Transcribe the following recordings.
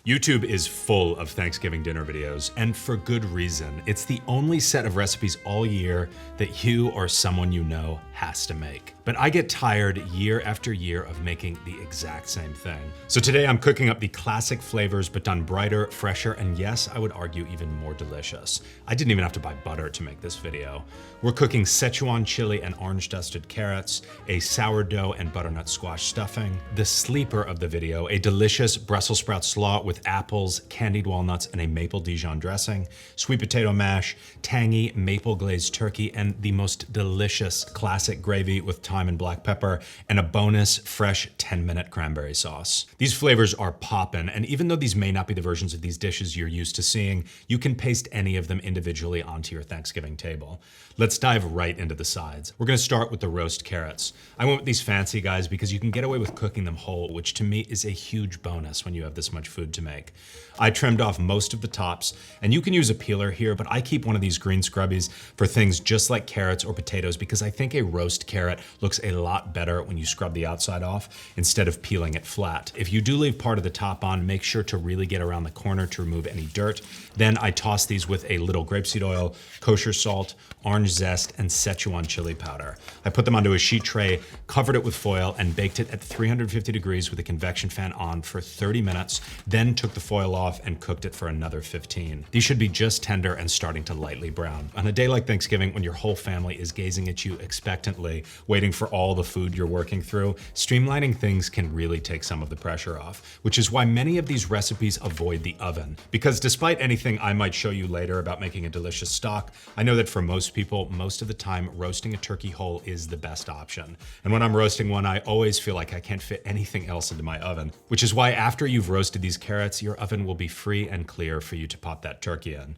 YouTube is full of Thanksgiving dinner videos, and for good reason. It's the only set of recipes all year that you or someone you know has to make. But I get tired year after year of making the exact same thing. So today I'm cooking up the classic flavors, but done brighter, fresher, and yes, I would argue even more delicious. I didn't even have to buy butter to make this video. We're cooking Szechuan chili and orange dusted carrots, a sourdough and butternut squash stuffing, the sleeper of the video, a delicious Brussels sprout slaw with apples, candied walnuts, and a maple Dijon dressing, sweet potato mash, tangy maple glazed turkey, and the most delicious classic gravy with thyme and black pepper, and a bonus fresh 10-minute cranberry sauce. These flavors are poppin', and even though these may not be the versions of these dishes you're used to seeing, you can paste any of them individually onto your Thanksgiving table. Let's dive right into the sides. We're gonna start with the roast carrots. I went with these fancy guys because you can get away with cooking them whole, which to me is a huge bonus when you have this much food to make. I trimmed off most of the tops, and you can use a peeler here, but I keep one of these green scrubbies for things just like carrots or potatoes because I think a roast carrot looks a lot better when you scrub the outside off instead of peeling it flat. If you do leave part of the top on, make sure to really get around the corner to remove any dirt. Then I toss these with a little grapeseed oil, kosher salt, orange zest, and Szechuan chili powder. I put them onto a sheet tray, covered it with foil, and baked it at 350 degrees with a convection fan on for 30 minutes, then took the foil off and cooked it for another 15. These should be just tender and starting to lightly brown. On a day like Thanksgiving, when your whole family is gazing at you expectantly, waiting for all the food you're working through, streamlining things can really take some of the pressure off, which is why many of these recipes avoid the oven. Because despite anything I might show you later about making a delicious stock, I know that for most people, most of the time, roasting a turkey whole is the best option. And when I'm roasting one, I always feel like I can't fit anything else into my oven, which is why after you've roasted these carrots, your oven will be free and clear for you to pop that turkey in.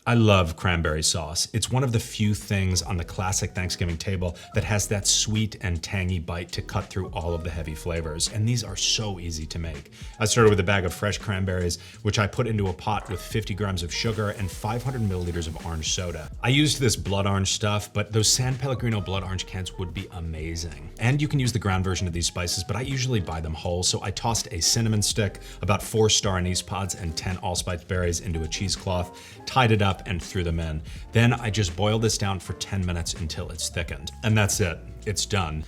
I love cranberry sauce. It's one of the few things on the classic Thanksgiving table that has that sweet and tangy bite to cut through all of the heavy flavors, and these are so easy to make. I started with a bag of fresh cranberries, which I put into a pot with 50 grams of sugar and 500 milliliters of orange soda. I used this blood orange stuff, but those San Pellegrino blood orange cans would be amazing. And you can use the ground version of these spices, but I usually buy them whole, so I tossed a cinnamon stick, about 4 star anise pods, and 10 allspice berries into a cheesecloth, tied it up, and threw them in. Then I just boiled this down for 10 minutes until it's thickened. And that's it, it's done.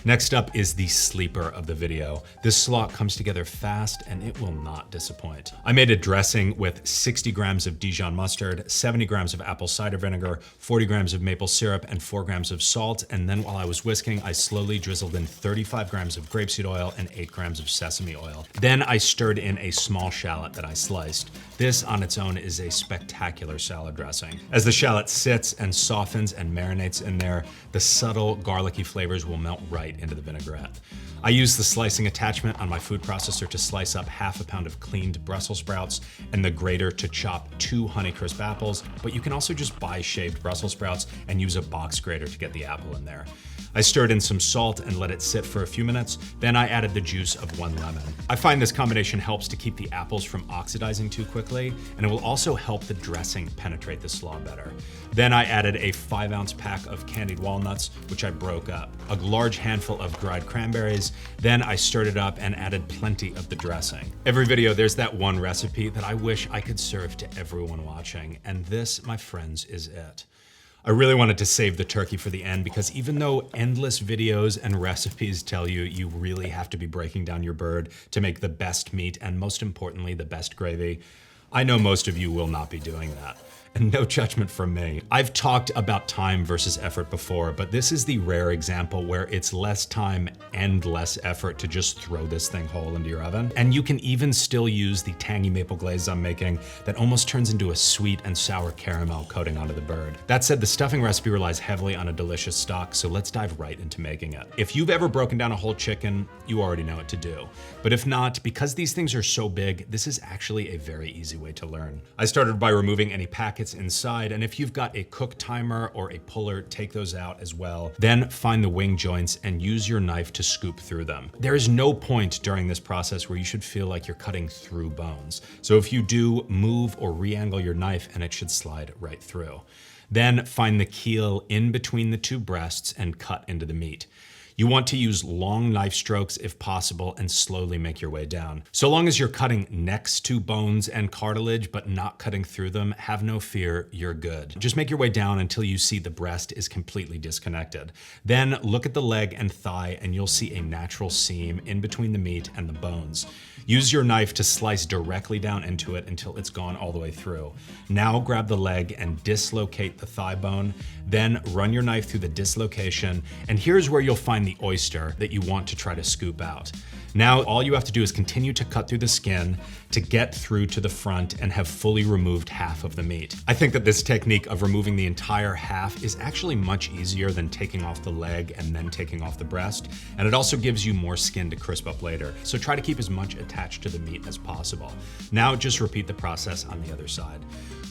Next up is the sleeper of the video. This slaw comes together fast and it will not disappoint. I made a dressing with 60 grams of Dijon mustard, 70 grams of apple cider vinegar, 40 grams of maple syrup, and 4 grams of salt. And then while I was whisking, I slowly drizzled in 35 grams of grapeseed oil and 8 grams of sesame oil. Then I stirred in a small shallot that I sliced. This on its own is a spectacular salad dressing. As the shallot sits and softens and marinates in there, the subtle garlicky flavors will melt right into the vinaigrette. I use the slicing attachment on my food processor to slice up half a pound of cleaned Brussels sprouts and the grater to chop 2 Honeycrisp apples, but you can also just buy shaved Brussels sprouts and use a box grater to get the apple in there. I stirred in some salt and let it sit for a few minutes, then I added the juice of 1 lemon. I find this combination helps to keep the apples from oxidizing too quickly, and it will also help the dressing penetrate the slaw better. Then I added a 5-ounce pack of candied walnuts, which I broke up, a large handful of dried cranberries, then I stirred it up and added plenty of the dressing. Every video, there's that one recipe that I wish I could serve to everyone watching, and this, my friends, is it. I really wanted to save the turkey for the end because even though endless videos and recipes tell you you really have to be breaking down your bird to make the best meat and most importantly, the best gravy, I know most of you will not be doing that. And no judgment from me. I've talked about time versus effort before, but this is the rare example where it's less time and less effort to just throw this thing whole into your oven. And you can even still use the tangy maple glaze I'm making that almost turns into a sweet and sour caramel coating onto the bird. That said, the stuffing recipe relies heavily on a delicious stock, so let's dive right into making it. If you've ever broken down a whole chicken, you already know what to do. But if not, because these things are so big, this is actually a very easy way to learn. I started by removing any packets inside, and if you've got a cook timer or a puller, take those out as well. Then find the wing joints and use your knife to scoop through them. There is no point during this process where you should feel like you're cutting through bones. So if you do, move or re-angle your knife and it should slide right through. Then find the keel in between the 2 breasts and cut into the meat. You want to use long knife strokes if possible and slowly make your way down. So long as you're cutting next to bones and cartilage but not cutting through them, have no fear, you're good. Just make your way down until you see the breast is completely disconnected. Then look at the leg and thigh and you'll see a natural seam in between the meat and the bones. Use your knife to slice directly down into it until it's gone all the way through. Now grab the leg and dislocate the thigh bone, then run your knife through the dislocation, and here's where you'll find the oyster that you want to try to scoop out. Now all you have to do is continue to cut through the skin to get through to the front and have fully removed half of the meat. I think that this technique of removing the entire half is actually much easier than taking off the leg and then taking off the breast, and it also gives you more skin to crisp up later. So try to keep as much attached to the meat as possible. Now just repeat the process on the other side.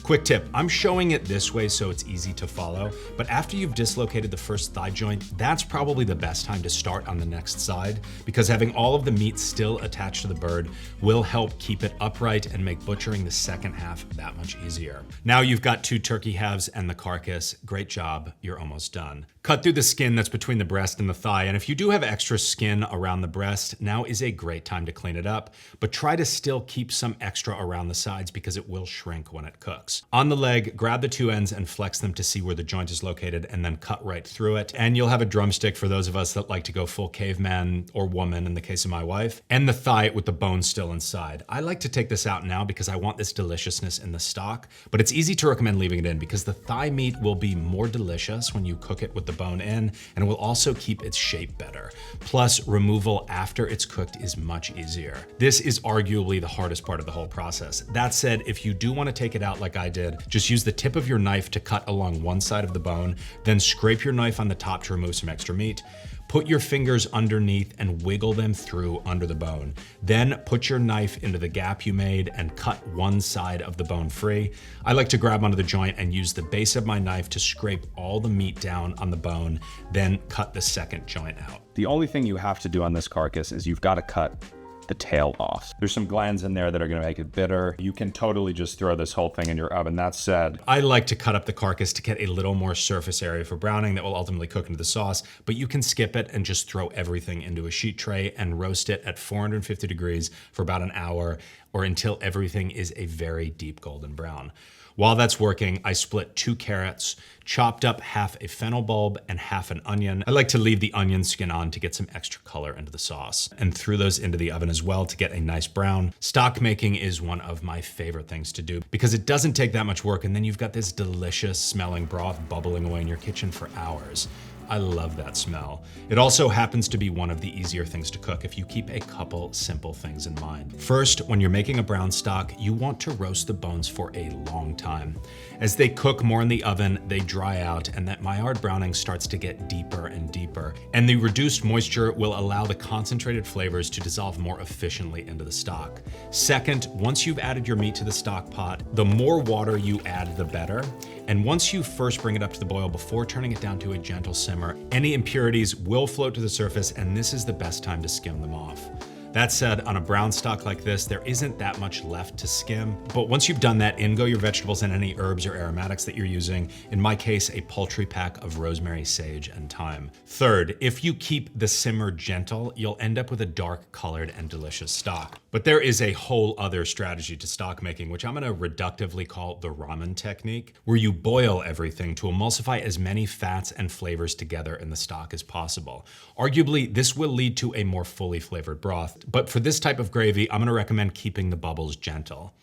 Quick tip, I'm showing it this way so it's easy to follow, but after you've dislocated the first thigh joint, that's probably the best time to start on the next side, because having all of the meat still attached to the bird will help keep it upright and make butchering the second half that much easier. Now you've got 2 turkey halves and the carcass. Great job, you're almost done. Cut through the skin that's between the breast and the thigh, and if you do have extra skin around the breast, now is a great time to clean it up, but try to still keep some extra around the sides because it will shrink when it cooks. On the leg, grab the 2 ends and flex them to see where the joint is located and then cut right through it. And you'll have a drumstick for those of us that like to go full caveman or woman in the case of my wife, and the thigh with the bone still inside. I like to take this out now because I want this deliciousness in the stock, but it's easy to recommend leaving it in because the thigh meat will be more delicious when you cook it with the bone in, and it will also keep its shape better. Plus, removal after it's cooked is much easier. This is arguably the hardest part of the whole process. That said, if you do want to take it out like I did, just use the tip of your knife to cut along one side of the bone, then scrape your knife on the top to remove some extra meat. Put your fingers underneath and wiggle them through under the bone. Then put your knife into the gap you made and cut one side of the bone free. I like to grab onto the joint and use the base of my knife to scrape all the meat down on the bone, then cut the second joint out. The only thing you have to do on this carcass is you've got to cut the tail off. There's some glands in there that are gonna make it bitter. You can totally just throw this whole thing in your oven. That said, I like to cut up the carcass to get a little more surface area for browning that will ultimately cook into the sauce, but you can skip it and just throw everything into a sheet tray and roast it at 450 degrees for about an hour or until everything is a very deep golden brown. While that's working, I split 2 carrots, chopped up half a fennel bulb and half an onion. I like to leave the onion skin on to get some extra color into the sauce, and threw those into the oven as well to get a nice brown. Stock making is one of my favorite things to do because it doesn't take that much work, and then you've got this delicious smelling broth bubbling away in your kitchen for hours. I love that smell. It also happens to be one of the easier things to cook if you keep a couple simple things in mind. First, when you're making a brown stock, you want to roast the bones for a long time. As they cook more in the oven, they dry out, and that Maillard browning starts to get deeper and deeper. And the reduced moisture will allow the concentrated flavors to dissolve more efficiently into the stock. Second, once you've added your meat to the stock pot, the more water you add, the better. And once you first bring it up to the boil before turning it down to a gentle simmer, any impurities will float to the surface, and this is the best time to skim them off. That said, on a brown stock like this, there isn't that much left to skim, but once you've done that, in go your vegetables and any herbs or aromatics that you're using. In my case, a paltry pack of rosemary, sage, and thyme. Third, if you keep the simmer gentle, you'll end up with a dark colored and delicious stock. But there is a whole other strategy to stock making, which I'm gonna reductively call the ramen technique, where you boil everything to emulsify as many fats and flavors together in the stock as possible. Arguably, this will lead to a more fully flavored broth, but for this type of gravy, I'm gonna recommend keeping the bubbles gentle.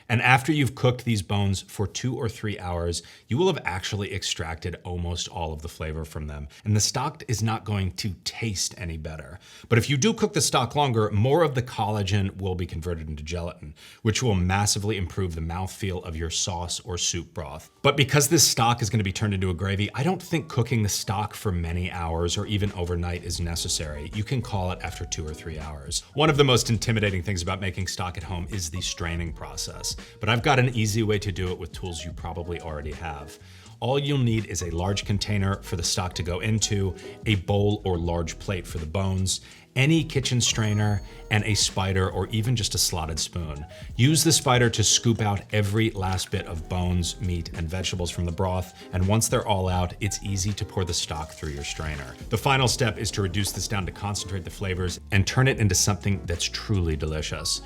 And after you've cooked these bones for 2 or 3 hours, you will have actually extracted almost all of the flavor from them. And the stock is not going to taste any better. But if you do cook the stock longer, more of the collagen will be converted into gelatin, which will massively improve the mouthfeel of your sauce or soup broth. But because this stock is going to be turned into a gravy, I don't think cooking the stock for many hours or even overnight is necessary. You can call it after 2 or 3 hours. One of the most intimidating things about making stock at home is the straining process. But I've got an easy way to do it with tools you probably already have. All you'll need is a large container for the stock to go into, a bowl or large plate for the bones, any kitchen strainer, and a spider or even just a slotted spoon. Use the spider to scoop out every last bit of bones, meat, and vegetables from the broth, and once they're all out, it's easy to pour the stock through your strainer. The final step is to reduce this down to concentrate the flavors and turn it into something that's truly delicious.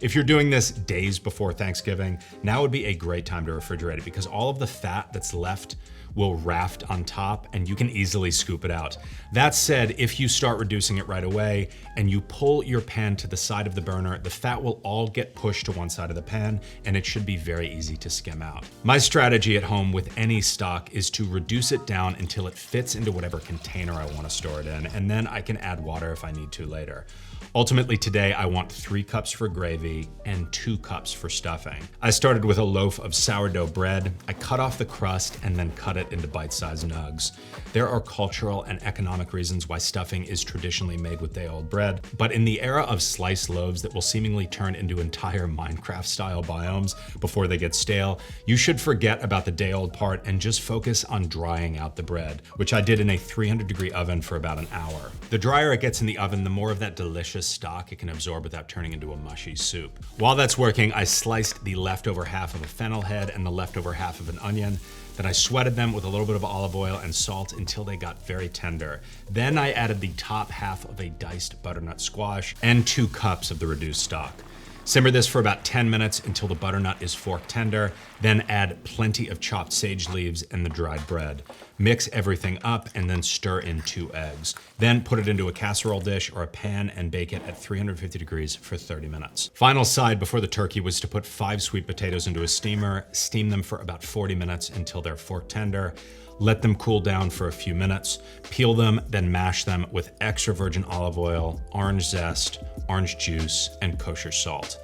If you're doing this days before Thanksgiving, now would be a great time to refrigerate it because all of the fat that's left will raft on top and you can easily scoop it out. That said, if you start reducing it right away and you pull your pan to the side of the burner, the fat will all get pushed to one side of the pan and it should be very easy to skim out. My strategy at home with any stock is to reduce it down until it fits into whatever container I want to store it in, and then I can add water if I need to later. Ultimately today, I want 3 cups for gravy and 2 cups for stuffing. I started with a loaf of sourdough bread. I cut off the crust and then cut it into bite-sized nugs. There are cultural and economic reasons why stuffing is traditionally made with day-old bread, but in the era of sliced loaves that will seemingly turn into entire Minecraft-style biomes before they get stale, you should forget about the day-old part and just focus on drying out the bread, which I did in a 300-degree oven for about an hour. The drier it gets in the oven, the more of that delicious stock it can absorb without turning into a mushy soup. While that's working, I sliced the leftover half of a fennel head and the leftover half of an onion. Then I sweated them with a little bit of olive oil and salt until they got very tender. Then I added the top half of a diced butternut squash and 2 cups of the reduced stock. Simmer this for about 10 minutes until the butternut is fork tender, then add plenty of chopped sage leaves and the dried bread. Mix everything up and then stir in 2 eggs. Then put it into a casserole dish or a pan and bake it at 350 degrees for 30 minutes. Final side before the turkey was to put 5 sweet potatoes into a steamer, steam them for about 40 minutes until they're fork tender. Let them cool down for a few minutes, peel them, then mash them with extra virgin olive oil, orange zest, orange juice, and kosher salt.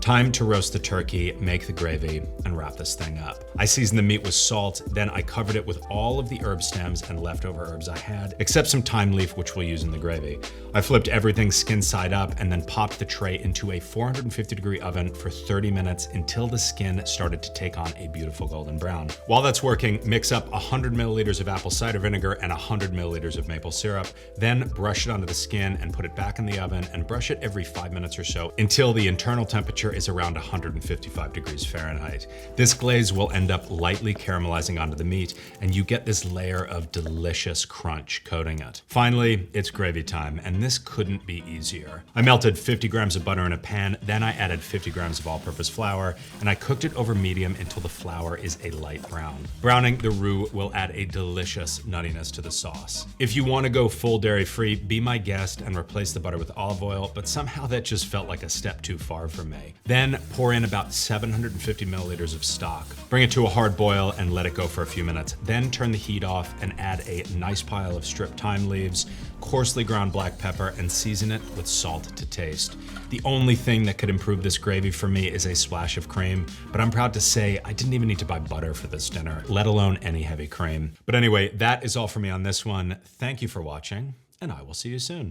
Time to roast the turkey, make the gravy, and wrap this thing up. I seasoned the meat with salt, then I covered it with all of the herb stems and leftover herbs I had, except some thyme leaf, which we'll use in the gravy. I flipped everything skin side up and then popped the tray into a 450-degree oven for 30 minutes until the skin started to take on a beautiful golden brown. While that's working, mix up 100 milliliters of apple cider vinegar and 100 milliliters of maple syrup, then brush it onto the skin and put it back in the oven and brush it every 5 minutes or so until the internal temperature is around 155 degrees Fahrenheit. This glaze will end up lightly caramelizing onto the meat and you get this layer of delicious crunch coating it. Finally, it's gravy time, and this couldn't be easier. I melted 50 grams of butter in a pan, then I added 50 grams of all-purpose flour, and I cooked it over medium until the flour is a light brown. Browning the roux will add a delicious nuttiness to the sauce. If you want to go full dairy-free, be my guest and replace the butter with olive oil, but somehow that just felt like a step too far for me. Then pour in about 750 milliliters of stock. Bring it to a hard boil and let it go for a few minutes. Then turn the heat off and add a nice pile of stripped thyme leaves, coarsely ground black pepper, and season it with salt to taste. The only thing that could improve this gravy for me is a splash of cream, but I'm proud to say I didn't even need to buy butter for this dinner, let alone any heavy cream. But anyway, that is all for me on this one. Thank you for watching, and I will see you soon.